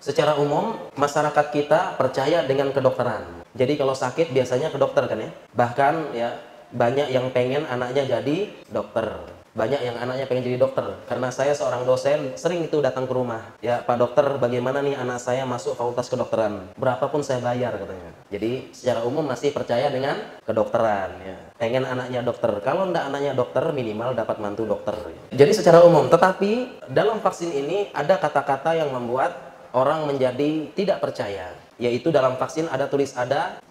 Secara umum, masyarakat kita percaya dengan kedokteran. Jadi kalau sakit biasanya ke dokter kan ya. Bahkan ya banyak yang pengen anaknya jadi dokter. Banyak yang anaknya pengen jadi dokter. Karena saya seorang dosen, sering itu datang ke rumah. Ya Pak Dokter, bagaimana nih anak saya masuk fakultas kedokteran? Berapapun saya bayar katanya. Jadi secara umum masih percaya dengan kedokteran. Ya. Pengen anaknya dokter. Kalau enggak anaknya dokter, minimal dapat mantu dokter. Jadi secara umum. Tetapi dalam vaksin ini ada kata-kata yang membuat orang menjadi tidak percaya, yaitu dalam vaksin ada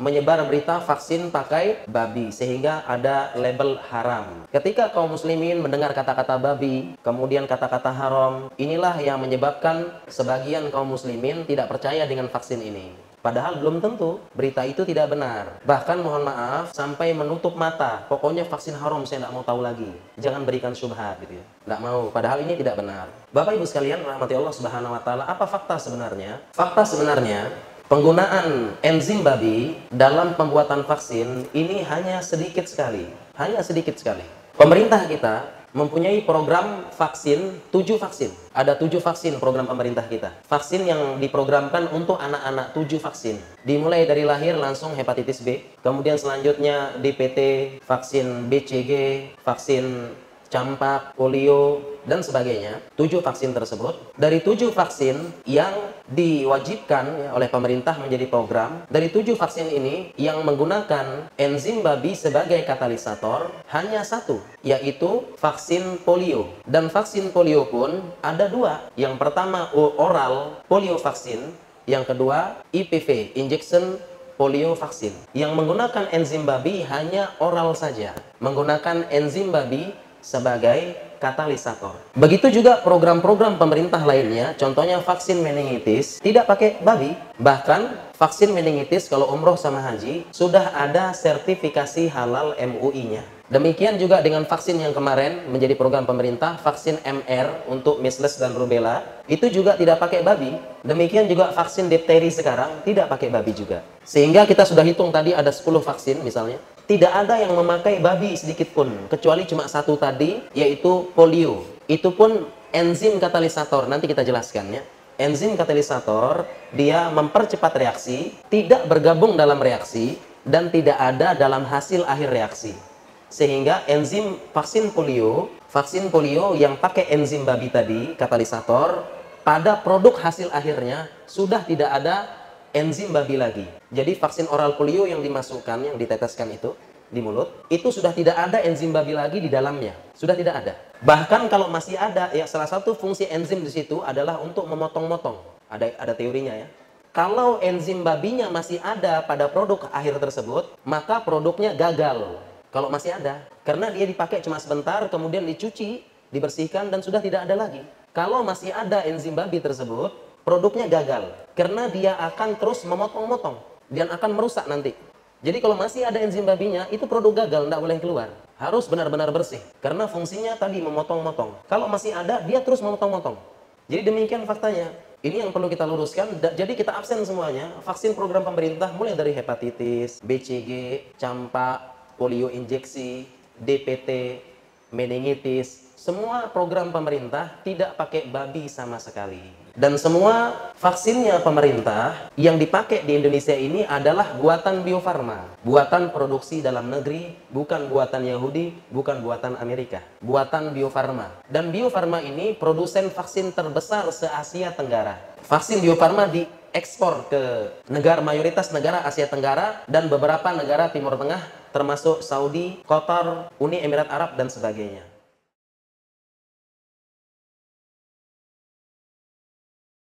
menyebar berita vaksin pakai babi sehingga ada label haram. Ketika kaum muslimin mendengar kata-kata babi, kemudian kata-kata haram, inilah yang menyebabkan sebagian kaum muslimin tidak percaya dengan vaksin ini. Padahal belum tentu berita itu tidak benar. Bahkan mohon maaf sampai menutup mata. Pokoknya vaksin haram saya tidak mau tahu lagi. Jangan berikan syubhat gitu ya. Tidak mau. Padahal ini tidak benar. Bapak Ibu sekalian rahmati Allah Subhanahu wa taala, apa fakta sebenarnya? Fakta sebenarnya penggunaan enzim babi dalam pembuatan vaksin ini hanya sedikit sekali. Hanya sedikit sekali. Pemerintah kita mempunyai program vaksin, 7 vaksin. Ada 7 vaksin program pemerintah kita. Vaksin yang diprogramkan untuk anak-anak, 7 vaksin. Dimulai dari lahir langsung hepatitis B. Kemudian selanjutnya DPT, vaksin BCG, vaksin campak, polio, dan sebagainya. 7 vaksin tersebut. Dari 7 vaksin yang diwajibkan ya, oleh pemerintah menjadi program, dari 7 vaksin ini yang menggunakan enzim babi sebagai katalisator hanya 1, yaitu vaksin polio. Dan vaksin polio pun ada 2. Yang pertama oral polio vaksin, yang kedua IPV, injection polio vaksin. Yang menggunakan enzim babi hanya oral saja, menggunakan enzim babi sebagai katalisator. Begitu juga program-program pemerintah lainnya, contohnya vaksin meningitis tidak pakai babi. Bahkan vaksin meningitis kalau umroh sama haji sudah ada sertifikasi halal MUI-nya. Demikian juga dengan vaksin yang kemarin menjadi program pemerintah, vaksin MR untuk measles dan rubella, itu juga tidak pakai babi. Demikian juga vaksin difteri sekarang tidak pakai babi juga. Sehingga kita sudah hitung tadi ada 10 vaksin misalnya, tidak ada yang memakai babi sedikit pun, kecuali cuma 1 tadi, yaitu polio. Itu pun enzim katalisator, nanti kita jelaskan ya. Enzim katalisator, dia mempercepat reaksi, tidak bergabung dalam reaksi, dan tidak ada dalam hasil akhir reaksi. Sehingga enzim vaksin polio yang pakai enzim babi tadi, katalisator, pada produk hasil akhirnya sudah tidak ada enzim babi lagi. Jadi vaksin oral polio yang dimasukkan, yang diteteskan itu di mulut, itu sudah tidak ada enzim babi lagi di dalamnya. Sudah tidak ada. Bahkan kalau masih ada, ya salah satu fungsi enzim di situ adalah untuk memotong-motong. Ada teorinya ya. Kalau enzim babinya masih ada pada produk akhir tersebut, maka produknya gagal. Kalau masih ada, karena dia dipakai cuma sebentar, kemudian dicuci, dibersihkan, dan sudah tidak ada lagi. Kalau masih ada enzim babi tersebut, produknya gagal, karena dia akan terus memotong-motong, dan akan merusak nanti. Jadi kalau masih ada enzim babinya, itu produk gagal, tidak boleh keluar. Harus benar-benar bersih, karena fungsinya tadi memotong-motong. Kalau masih ada, dia terus memotong-motong. Jadi demikian faktanya. Ini yang perlu kita luruskan. Jadi kita absen semuanya, vaksin program pemerintah mulai dari hepatitis, BCG, campak, polio injeksi, DPT, meningitis, semua program pemerintah tidak pakai babi sama sekali. Dan semua vaksinnya pemerintah yang dipakai di Indonesia ini adalah buatan Bio Farma, buatan produksi dalam negeri, bukan buatan Yahudi, bukan buatan Amerika, buatan Bio Farma. Dan Bio Farma ini produsen vaksin terbesar se-Asia Tenggara. Vaksin Bio Farma diekspor ke mayoritas negara Asia Tenggara dan beberapa negara Timur Tengah, termasuk Saudi, Qatar, Uni Emirat Arab, dan sebagainya.